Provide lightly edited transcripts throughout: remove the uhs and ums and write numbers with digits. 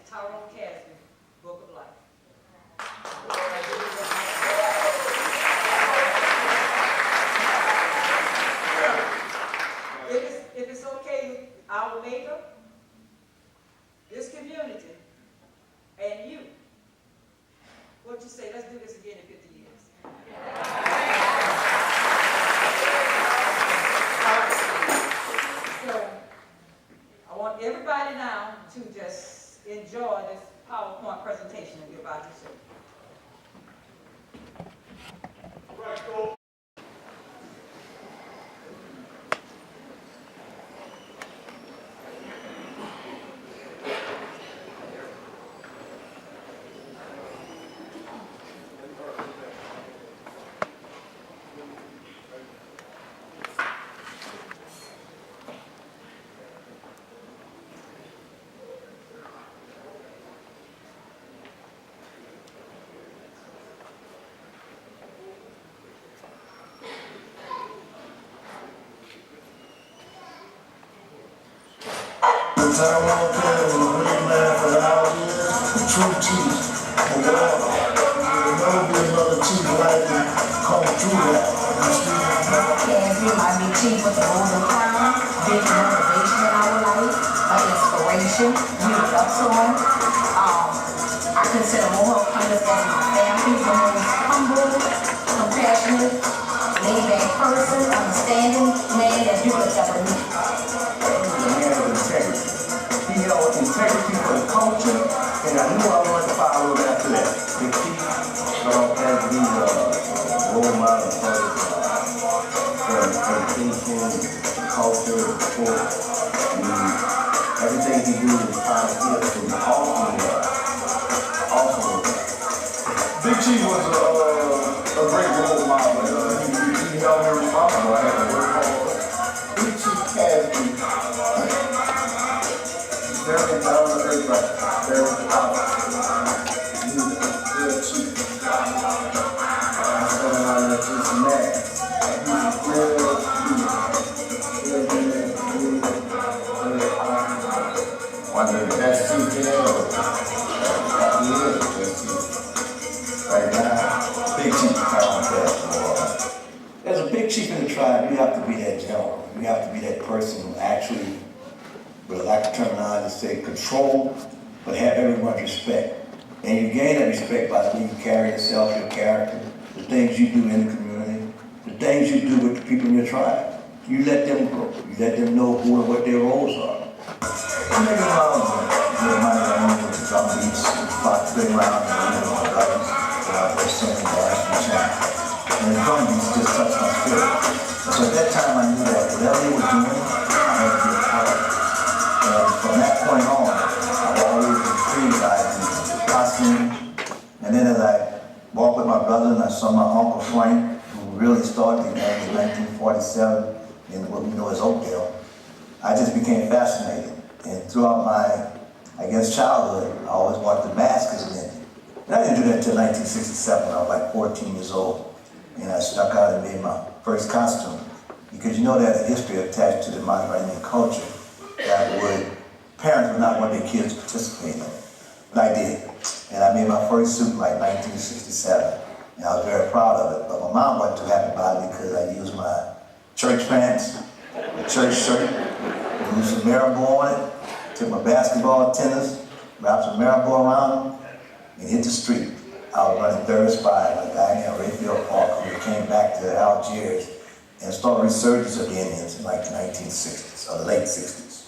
Tyrone Casby, Book of Life. If it's okay, I will make her, this community, and you. What you say? Let's do this again in 50 years. So I want everybody now to just enjoy this PowerPoint presentation that we're about to show. Right, go. Tyrone Casby, the great man for the out years, the true chief. And there'll never be another chief like him come through that. Casby might be chief with the golden crown, big motivation in our life, an inspiration, viewed up to him. I consider Mohawk Hunters as my family, the most humble, compassionate, laid-back person, understanding man that you could ever meet. The man of integrity. He held integrity for the culture, and I knew I wanted to follow after that. The key as the role model for education, culture, sport. Everything he do is trying to get from the also. Big Chief was a great role model. He held me responsible. I had to work hard. Big Chief Casby. Very down to earth, very powerful. He's real cheap. That's what I like this man. He's real one of the best chiefs in the world. He is the best chief. Right now, big chief Tyrone Casby. As a big chief in the tribe, you have to be that general. You have to be that person who actually, with a lack of terminology, say control, but have everyone's respect. And you gain that respect by the way you carry yourself, your character, the things you do in the community, the things you do with the people in your tribe. You let them grow. You let them know who and what their roles are. You make around your money around with the drum beats, play around and guns, they're singing bars and chant. And the drum beats just touch my spirit. So at that time I knew that whatever they were doing, I had to be a part of it. And from that point on, I've always been treated like the costume. And then as I walked with my brother and I saw my Uncle Frank, who really started the game in 1947 in what we know as Oakdale, I just became fascinated. And throughout my, childhood, I always wanted to mask as an Indian. And I didn't do that until 1967 when I was like 14 years old. And I stuck out and made my first costume. Because you know there's a history attached to the modern Indian culture that parents would not want their kids to participate in it. But I did. And I made my first suit in like 1967. And I was very proud of it. But my mom wasn't too happy about it because I used my church pants, a church shirt, used some Marabou on it, took my basketball tennis, wrapped some Marabou around them, and hit the street. I was running third spy with a guy named Rayfield Parker, who came back to Algiers and started a resurgence of the Indians in like the 1960s, or the late 60s.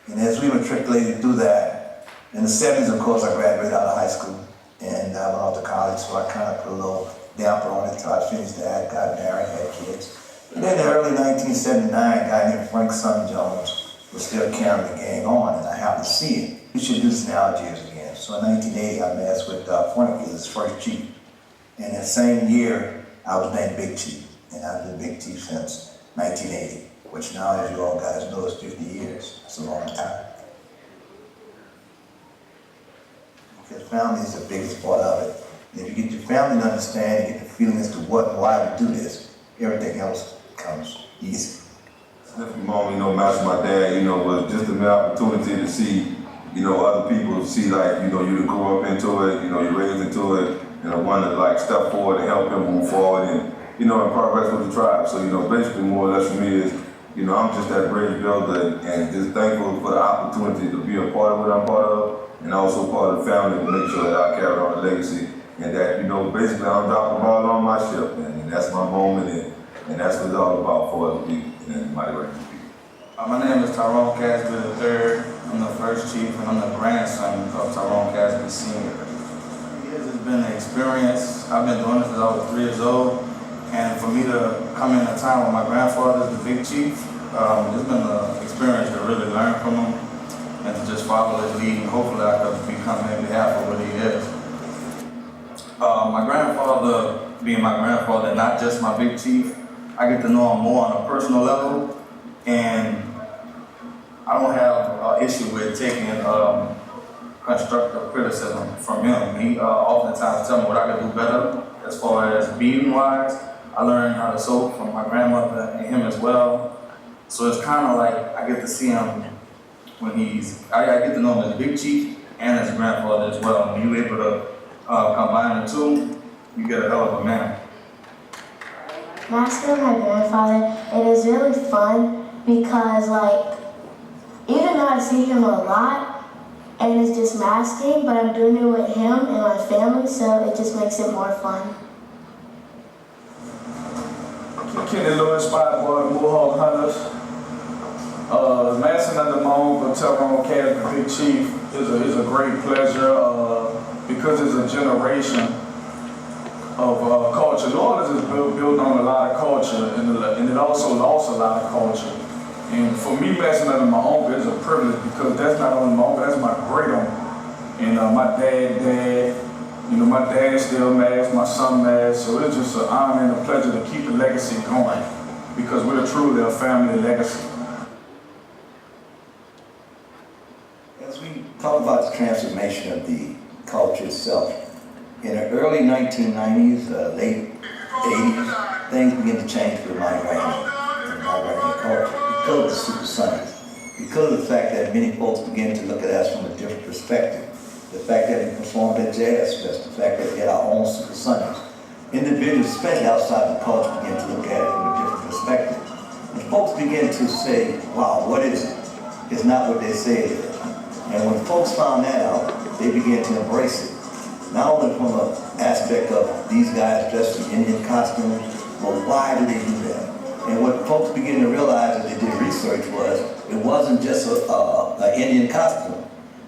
And as we matriculated through that, in the 70s, of course, I graduated out of high school, and I went off to college, so I kind of put a little damper on it until I finished that, got married, had kids. And then in the early 1979, a guy named Frank Son Jones was still carrying the gang on, and I happened to see it. We should do this in Algiers again. So in 1980, I messed with Fornic, his first chief. And that same year, I was named Big Chief. And I've been Big Chief since 1980, which now, as you all guys know, is 50 years. That's a long time. Because family is the biggest part of it. And if you get your family to understand, you get the feeling as to what and why we do this, everything else comes easy. Definitely, mom, matching my dad, was just an opportunity to see you know, other people see like, you know, you grew up into it, you know, you're raised into it, and I want to like step forward and help him move forward and, you know, and progress with the tribe. So, you know, basically more or less for me is, you know, I'm just that bridge builder and just thankful for the opportunity to be a part of what I'm part of and also part of the family to make sure that I carry on the legacy and that, you know, basically I'm dropping the ball on my ship, man, and that's my moment and that's what it's all about for us to be in Mighty Range people. My name is Tyrone Casby III. I'm the first chief and I'm the grandson of Tyrone Casby Sr. It's been an experience. I've been doing this since I was 3 years old. And for me to come in a time when my grandfather is the big chief, it's been an experience to really learn from him and to just follow his lead. And hopefully I could become maybe half of what he is. My grandfather, being my grandfather, not just my big chief, I get to know him more on a personal level. And I don't have an issue with taking constructive criticism from him. He oftentimes tells me what I can do better as far as beating wise. I learned how to sew from my grandmother and him as well. So it's kind of like I get to see him when I get to know him as big chief and as grandfather as well. When you're able to combine the two, you get a hell of a man. Masking my grandfather, it is really fun because, like, even though I see him a lot and it's just masking, but I'm doing it with him and my family, so it just makes it more fun. Kenny Lewis, Spy Boy, Mohawk Hunters. Masking under my uncle Tyrone Casby, Big Chief, is a great pleasure because it's a generation of culture. New Orleans is built on a lot of culture, and it also lost a lot of culture. And for me, messing under my uncle is a privilege because that's not only my uncle, that's my great uncle. And my dad, you know, my dad still masked, my son masked, so it's just an honor and a pleasure to keep the legacy going because we're truly a family legacy. As we talk about the transformation of the culture itself, in the early 1990s, late 80s, things began to change for the Mighty Range and Mighty Range culture because of the Super Sons, because of the fact that many folks began to look at us from a different perspective. The fact that we performed at Jazz Fest, the fact that we had our own Super Sons. Individuals, especially outside the culture, began to look at it from a different perspective. And folks began to say, wow, what is it? It's not what they say it is. And when folks found that out, they began to embrace it. Not only from an aspect of these guys dressed in Indian costumes, but why do they do that? And what folks began to realize as they did research was, it wasn't just an Indian costume.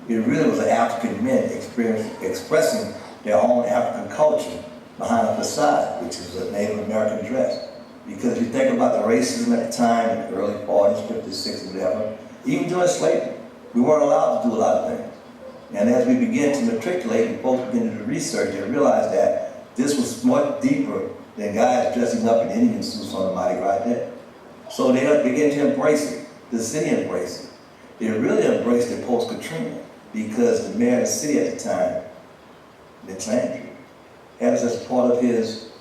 It really was an African men expressing their own African culture behind a facade, which is a Native American dress. Because if you think about the racism at the time, in the early 40s, 50s, 60s, whatever, even during slavery, we weren't allowed to do a lot of things. And as we began to matriculate and folks began to do research, they realized that this was much deeper than guys dressing up in Indian suits on the Mighty Right Day. So they began to embrace it. The city embraced it. They really embraced it post-Katrina because the mayor of the city at the time, Mitch Landry, had us as part of his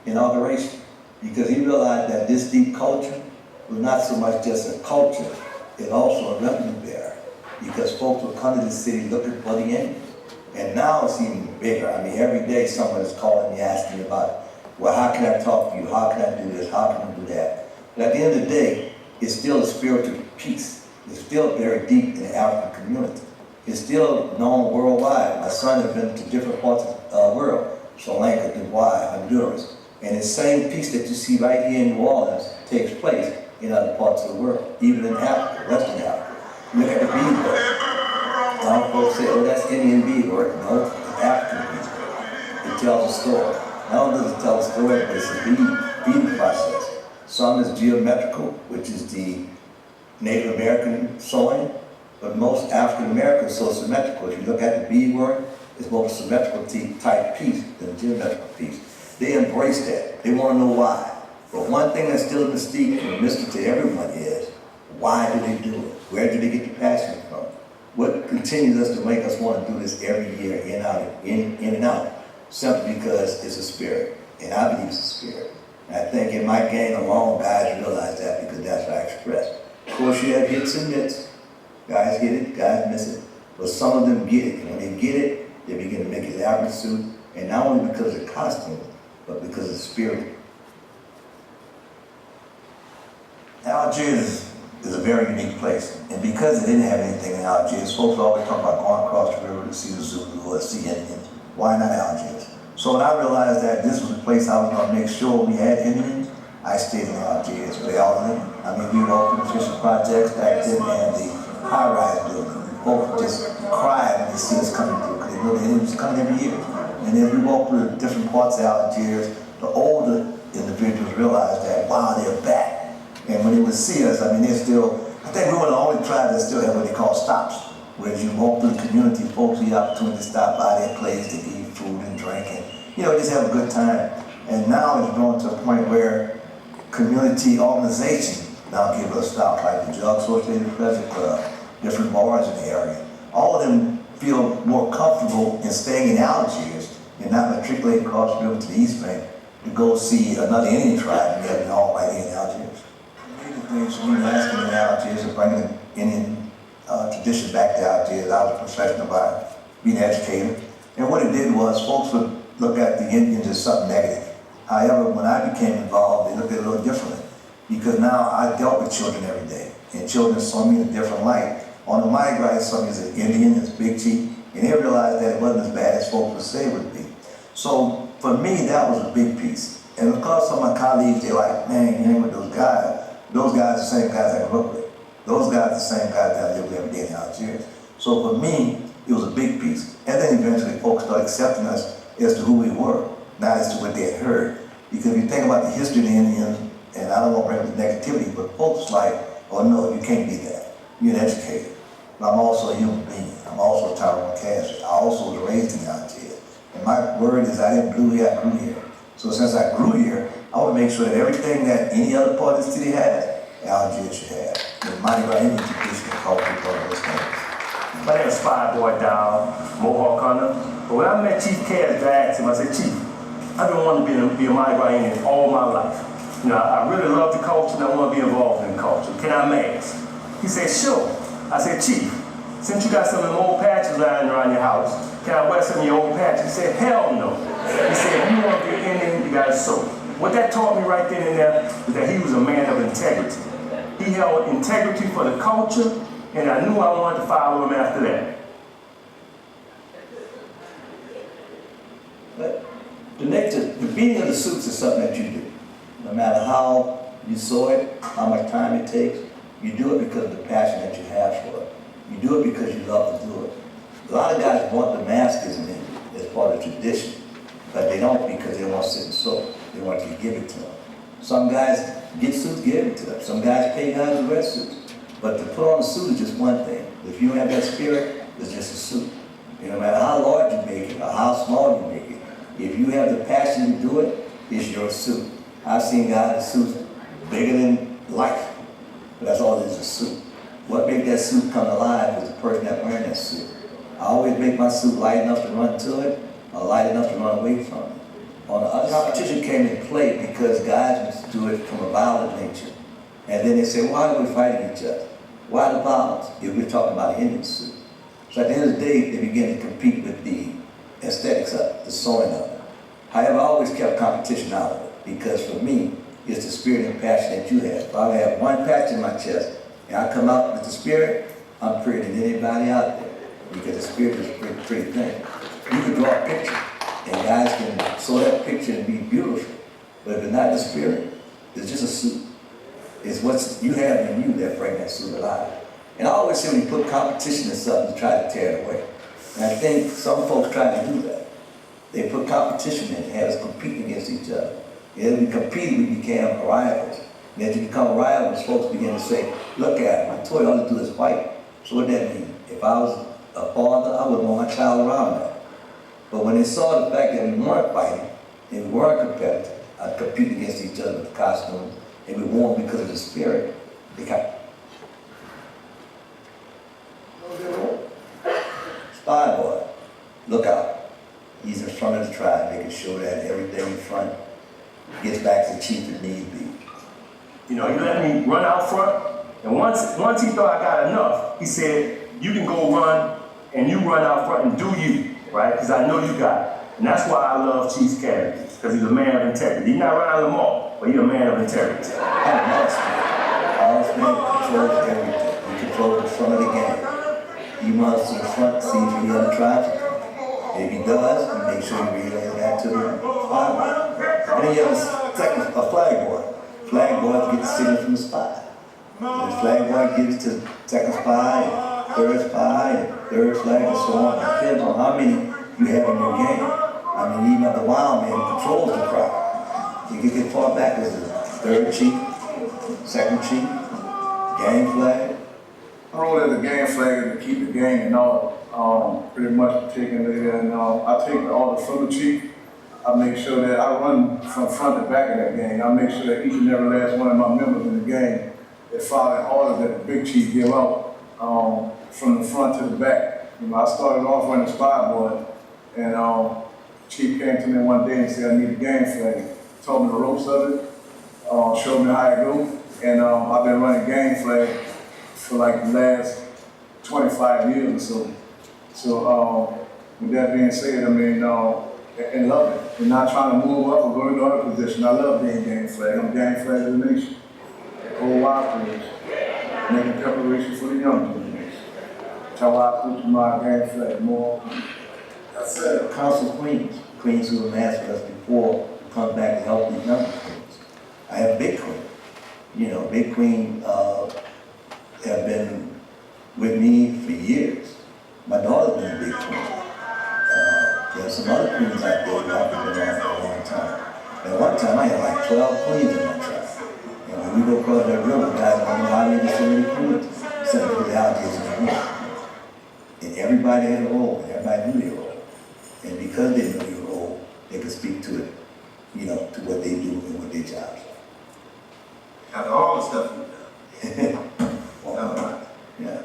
inauguration because he realized that this deep culture was not so much just a culture, it's also a revenue bearer because folks would come to the city looking for the Indians. And now it's even bigger. I mean, every day someone is calling me asking me about, well, how can I talk to you? How can I do this? How can I do that? But at the end of the day, it's still a spiritual piece. It's still very deep in the African community. It's still known worldwide. My son has been to different parts of the world, Sri Lanka, Dubai, Honduras. And the same piece that you see right here in New Orleans takes place in other parts of the world, even in Africa, Western Africa. Look at the beadwork. A lot of folks say, oh, that's Indian beadwork. No, it's African beadwork. It tells a story. Not only does it tell a story, but it's a beading process. Some is geometrical, which is the Native American sewing, but most African Americans sew symmetrical. If you look at the beadwork, it's more of a symmetrical type piece than a geometrical piece. They embrace that. They want to know why. But one thing that's still a mystique and a mystery to everyone is, why do they do it? Where do they get the passion from? What continues us to make us want to do this every year, in and out? Simply because it's a spirit, and I believe it's a spirit. And I think in my game alone, guys realize that because that's what I express. Of course, you have hits and misses. Guys hit it, guys miss it. But some of them get it, and when they get it, they begin to make elaborate suits, and not only because of the costume, but because of the spirit. Algiers is a very unique place, and because they didn't have anything in Algiers, folks always talk about going across the river to see the Zulu or see Indians. Why not Algiers? So when I realized that this was a place I was going to make sure we had Indians, I stayed in Algiers with all of them. I mean, we walked through the fishing projects back then and the high-rise building. Folks just cried when they see us coming through, because they know the Indians coming every year. And as we walked through the different parts of Algiers, the older individuals realized that, wow, they're back. And when they would see us, I mean, they're still, I think we were the only tribe that still had what they call stops, where as you walk through the community, folks have the opportunity to stop by their place to eat food and drink and, just have a good time. And now it's grown to a point where community organizations now give us stops, like the Jug Associated Pleasure Club, different bars in the area. All of them feel more comfortable in staying in Algiers and not matriculating across the river to the East Bank to go see another Indian tribe and have it all right here in Algiers. Things we were asking in Algiers and bringing Indian tradition back to Algiers. I was professional by being an educator. And what it did was folks would look at the Indians as something negative. However, when I became involved, they looked at it a little differently. Because now I dealt with children every day. And children saw me in a different light. On the Mardi saw me as an Indian, as Big Chief. And they realized that it wasn't as bad as folks would say it would be. So for me, that was a big piece. And of course, some of my colleagues, they're like, man, you hang with those guys. Those guys are the same guys I grew up with. Those guys are the same guys that I live with every day in Algiers. So for me, it was a big piece. And then eventually folks started accepting us as to who we were, not as to what they had heard. Because if you think about the history of the Indians, and I don't want to bring up the negativity, but folks like, oh no, you can't be that. You're an educator. But I'm also a human being. I'm also a Tyrone Casby. I also was raised in Algiers. And my word is I didn't blew here, I grew here. So since I grew here, I want to make sure that everything that any other part of the city has, Algiers should have. The Mardi Gras Indian tradition and culture and those things. My name is Fireboy Dow, Mohawk Hunter. But when I met Chief Casby, I asked him, I said, Chief, I've been wanting to be a Mardi Gras Indian all my life. I really love the culture and I want to be involved in the culture. Can I mask? He said, sure. I said, Chief, since you got some of them old patches lying around your house, can I wear some of your old patches? He said, hell no. He said, if you want to be an Indian, you got to sew. What that taught me right then and there is that he was a man of integrity. He held integrity for the culture, and I knew I wanted to follow him after that. But the beating of the suits is something that you do. No matter how you sew it, how much time it takes, you do it because of the passion that you have for it. You do it because you love to do it. A lot of guys want the masking as part of the tradition, but they don't because they want to sit and sew. They want you to give it to them. Some guys get suits, give it to them. Some guys pay guys to wear suits. But to put on a suit is just one thing. If you have that spirit, it's just a suit. No matter how large you make it or how small you make it, if you have the passion to do it, it's your suit. I've seen guys in suits bigger than life, but that's all it is, a suit. What makes that suit come alive is the person that's wearing that suit. I always make my suit light enough to run to it or light enough to run away from it. On the other competition came in play because guys used to do it from a violent nature. And then they say, why are we fighting each other? Why the violence if we're talking about an Indian suit? So at the end of the day, they begin to compete with the aesthetics of it, the sewing of it. However, I always kept competition out of it because for me, it's the spirit and passion that you have. If I have one patch in my chest and I come out with the spirit, I'm prettier than anybody out there because the spirit is a pretty thing. You can draw a picture and guys can sew that picture and be beautiful, but if it's not the spirit, it's just a suit. It's what you have in you that brings that suit alive. And I always say when you put competition in something, to try to tear it away. And I think some folks try to do that. They put competition in and have us competing against each other. And as we competed, we became rivals. And as you become rivals, folks begin to say, look at him, I told you all to do is fight. So what that mean? If I was a father, I wouldn't want my child around that. But when they saw the fact that we weren't fighting, and we weren't competitive, I'd compete against each other with costumes, and we won because of the spirit, they got Spy boy, look out. He's in front of the tribe, making sure that everything in front gets back to the chief if need be. He let me run out front, and once he thought I got enough, he said, you can go run and you run out front and do you, right? Because I know you got it. And that's why I love Chief Casby, because he's a man of integrity. He's not Ryan Lamar, but he's a man of integrity. Our man controls everything. He controls the front of the game. He runs to the front, see if he untries it. If he does, he makes sure he relays that to the flag boy. And then you have a flag boy. Flag boy gets the signal from the spy. And the flag boy gives to second spy, and third spy, and third flag, and so on. It depends on how many you have in your game. I mean, even the wild man controls the crowd. You can get far back as the third chief, second chief, game flag. My role as a game flag is to keep the game in order. Pretty much particularly, and I take the order from the chief. I make sure that I run from front to back of that game. I make sure that each and every last one of my members in the game that follow the orders that the big chief give out from the front to the back. You know, I started off running spy boy, and chief came to me one day and said, I need a game flag. Told me the ropes of it, showed me how it go, and I've been running game flag for like the last 25 years or so. So with that being said, I mean, and love it. And not trying to move up or go into another position. I love being game flag. I'm game flag of the nation. Whole wide players. Making preparation for the young generation. That's how I put my game flag more. That's it. Council Queens. Queens who have asked us before come back to help these young queens. I have Big Queen. You know, Big Queen have been with me for years. My daughter's been a Big Queen. There's some other queens out there who have been around for a long time. At one time, I had like 12 queens in my tribe. And when we go across that river, guys don't know how many so many queens. Except for the alligators in the room. And everybody had a role, and everybody knew their role. And because they knew their role, they could speak to it, you know, to what they do and what their jobs are. After all the stuff you've done. Yeah.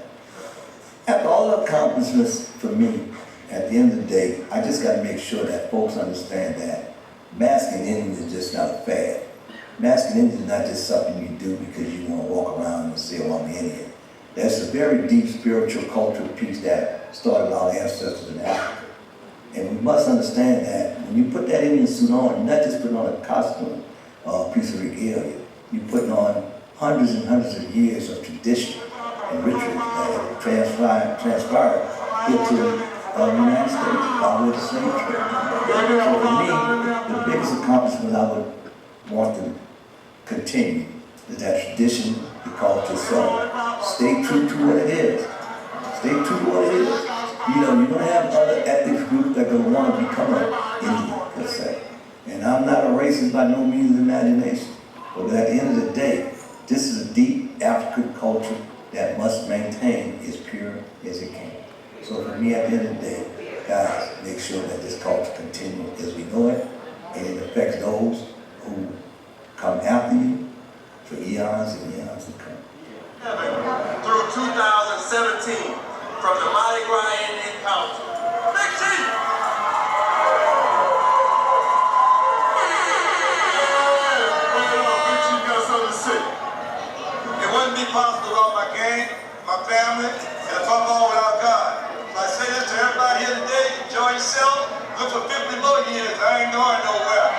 After all the accomplishments for me, at the end of the day, I just got to make sure that folks understand that masking Indians is just not a fad. Masking Indians is not just something you do because you want to walk around and say, oh, I'm Indian. There's a very deep spiritual cultural piece that started our ancestors in Africa. And we must understand that when you put that Indian suit on, you're not just putting on a costume or a piece of regalia. You're putting on hundreds and hundreds of years of tradition and rituals that have transpired here to the United States, all with the same trade. So for me, the biggest accomplishment I would want to continue is that tradition, the culture itself. Stay true to what it is. Stay true to what it is. You know, you're going to have other ethnic groups that are going to want to become an Indian, per se. And I'm not a racist by no means of imagination. But at the end of the day, this is a deep African culture that must maintain as pure as it can. So for me, at the end of the day, guys, make sure that this culture continues as we know it, and it affects those who come after you for eons and eons to come. Through 2017, from the Mardi Gras Indian Council. Big Chief! Big Chief got something to say. It wouldn't be possible without my gang, my family, and above all without God. So I say this to everybody here today, enjoy yourself, look for 50 more years, I ain't going nowhere.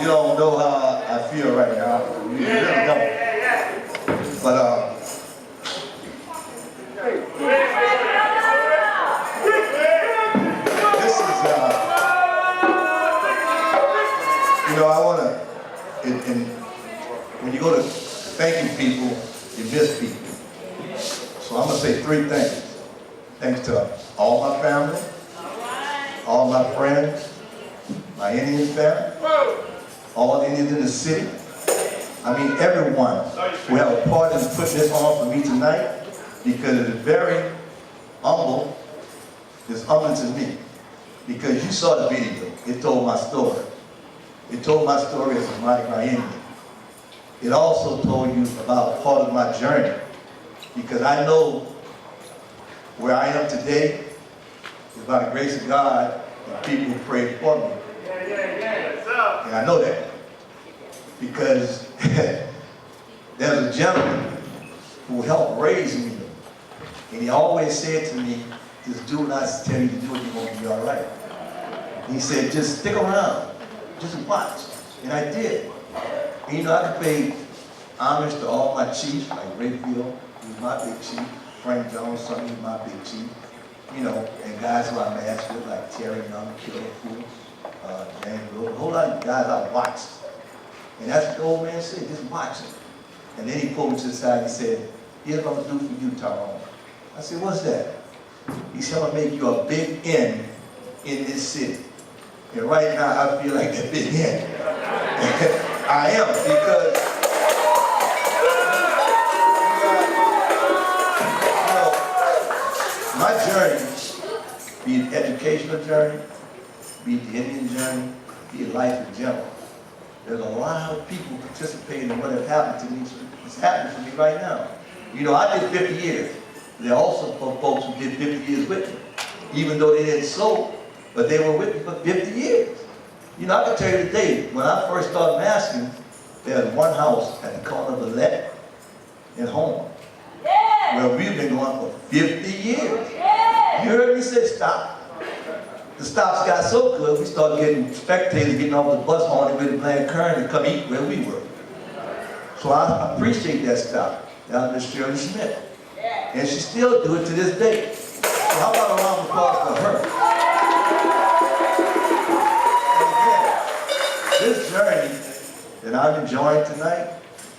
You don't know how I feel right now. You really don't. But this is, you know, I want to, and when you go to thanking people, you miss people. So I'm going to say three things. Thanks to all my family, all my friends, my Indian family, all the Indians in the city. I mean, everyone who have a part in putting this on for me tonight, because it's very humble. It's humbling to me, because you saw the video. It told my story. It told my story as a Mardi Gras Indian. It also told you about part of my journey, because I know where I am today is by the grace of God and people who prayed for me. And I know that because there's a gentleman who helped raise me, and he always said to me, just do what I tell you to do and you're going to be all right. He said, just stick around, just watch. And I did. And you know, I can pay homage to all my chiefs, like Rayfield, who's my big chief, Frank Jones, son, who's my big chief, you know, and guys who I matched with, like Terry Young, Killer Fool, James Rowe, a whole lot of guys I watched. And that's what the old man said, just watch it. And then he pulled me to the side and he said, here's what I'm going to do for you, Tyrone. I said, what's that? He said, I'm going to make you a big N in this city. And right now, I feel like that big N. I am, because you know, my journey, be it educational journey, be it the Indian journey, be it life in general, there's a lot of people participating in what has happened to me. It's happening to me right now. You know, I did 50 years. There are also folks who did 50 years with me, even though they didn't sow, but they were with me for 50 years. You know, I can tell you today, when I first started masking, there was one house at the corner of the Lett and Home, where we've been going for 50 years. You heard me say stop. The stops got so good, we started getting spectators getting off the bus horn and ready to blame Kern and come eat where we were. So I appreciate that stop. That was Miss Shirley Smith. And she still do it to this day. So how about a round of applause for her? And again, this journey that I'm enjoying tonight,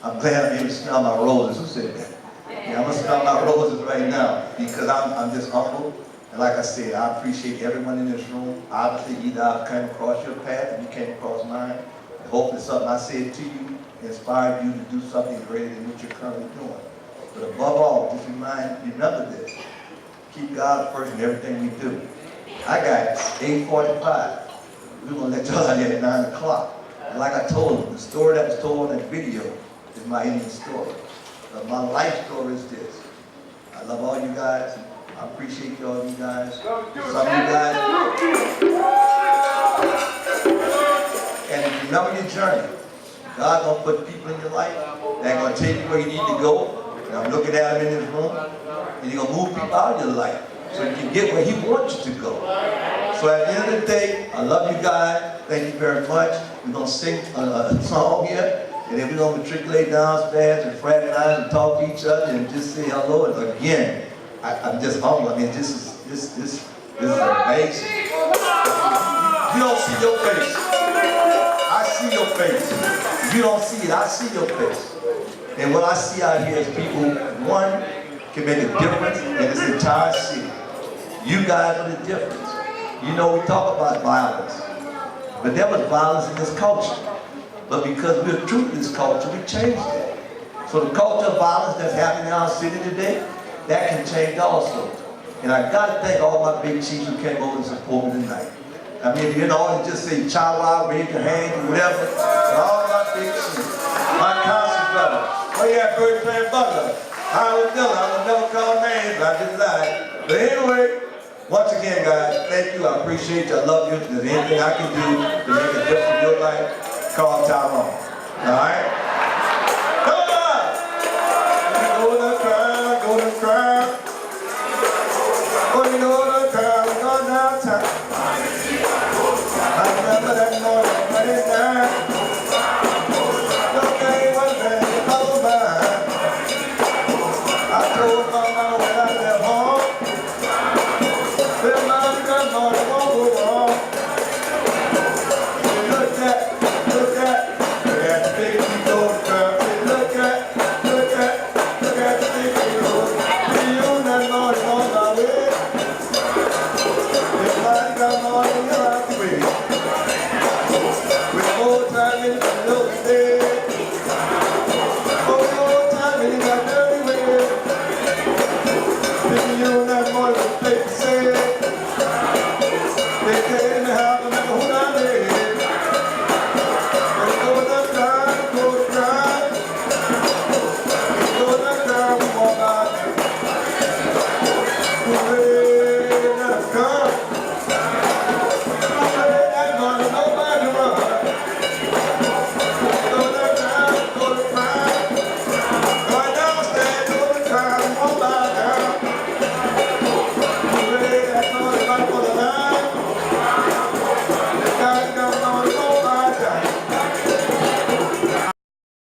I'm glad I'm able to smell my roses. Who said that? Yeah, I'm going to smell my roses right now, because I'm just humble. And like I said, I appreciate everyone in this room. Obviously, either I've come across your path and you came across mine. And hopefully something I said to you inspired you to do something greater than what you're currently doing. But above all, just remember this. Keep God first in everything we do. I got 8:45. We're going to let y'all out here at 9 o'clock. And like I told you, the story that was told in that video is my Indian story. But my life story is this. I love all you guys. I appreciate all you guys. Some of you guys. And remember your journey. God's going to put people in your life that are going to take you where you need to go. And I'm looking at him in this room, and he's going to move people out of your life so you can get where he wants you to go. So at the end of the day, I love you guys. Thank you very much. We're going to sing a song here, and then we're going to matriculate downstairs and fraternize and talk to each other and just say hello. And again, I'm just humble. I mean, this is amazing. You don't see your face. I see your face. If you don't see it, I see your face. And what I see out here is people, one, can make a difference in this entire city. You guys are the difference. You know, we talk about violence, but there was violence in this culture. But because we're true to this culture, we changed it. So the culture of violence that's happening in our city today, that can change also. And I got to thank all my big chiefs who came over and supported me tonight. I mean, if you're in the audience, just say Chawa, raise your hand, or whatever. And all my big chiefs, my council brother. Oh yeah, Bird playing Butler. I would never call names, I just lied. But anyway, once again, guys, thank you. I appreciate you. I love you. If there's anything I can do to make a difference in your life, call Tyrone. All right?